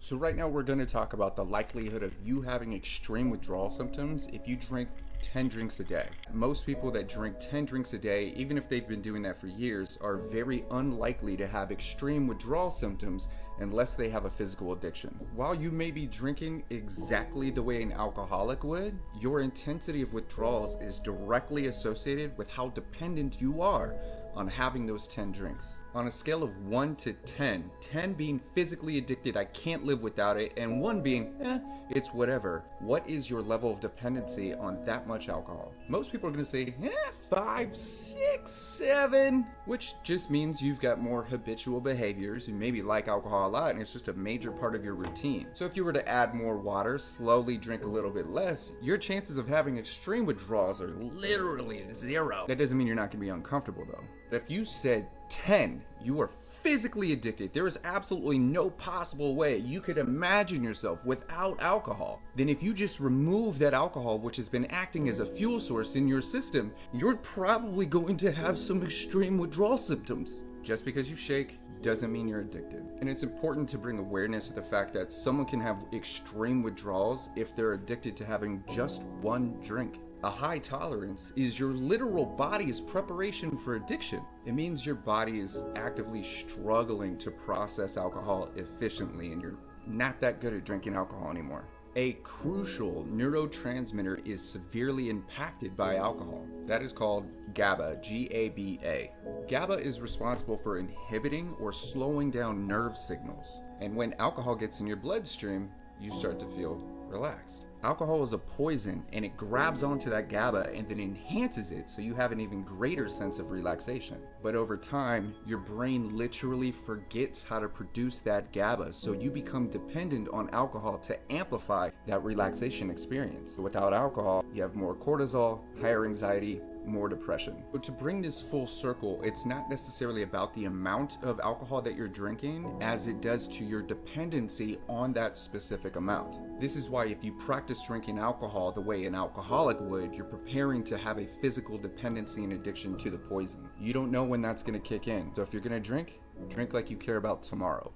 So right now we're going to talk about the likelihood of you having extreme withdrawal symptoms if you drink 10 drinks a day. Most people that drink 10 drinks a day, even if they've been doing that for years, are very unlikely to have extreme withdrawal symptoms unless they have a physical addiction. While you may be drinking exactly the way an alcoholic would, your intensity of withdrawals is directly associated with how dependent you are on having those 10 drinks. On a scale of 1 to 10, 10 being physically addicted, I can't live without it, and 1 being, it's whatever, what is your level of dependency on that much alcohol? Most people are going to say, 5, 6, 7, which just means you've got more habitual behaviors. You maybe like alcohol a lot, and it's just a major part of your routine. So if you were to add more water, slowly drink a little bit less, your chances of having extreme withdrawals are literally 0. That doesn't mean you're not going to be uncomfortable, though. But if you said 10, you are physically addicted, there is absolutely no possible way you could imagine yourself without alcohol, then if you just remove that alcohol, which has been acting as a fuel source in your system, you're probably going to have some extreme withdrawal symptoms. Just because you shake doesn't mean you're addicted. And it's important to bring awareness to the fact that someone can have extreme withdrawals if they're addicted to having just one drink. A high tolerance is your literal body's preparation for addiction. It means your body is actively struggling to process alcohol efficiently, and you're not that good at drinking alcohol anymore. A crucial neurotransmitter is severely impacted by alcohol. That is called GABA, G-A-B-A. GABA is responsible for inhibiting or slowing down nerve signals. And when alcohol gets in your bloodstream, you start to feel relaxed. Alcohol is a poison, and it grabs onto that GABA and then enhances it so you have an even greater sense of relaxation. But over time, your brain literally forgets how to produce that GABA, so you become dependent on alcohol to amplify that relaxation experience. Without alcohol, you have more cortisol, higher anxiety, more depression. But to bring this full circle, it's not necessarily about the amount of alcohol that you're drinking as it does to your dependency on that specific amount. This is why if you practice drinking alcohol the way an alcoholic would, you're preparing to have a physical dependency and addiction to the poison. You don't know when that's going to kick in. So if you're going to drink like you care about tomorrow.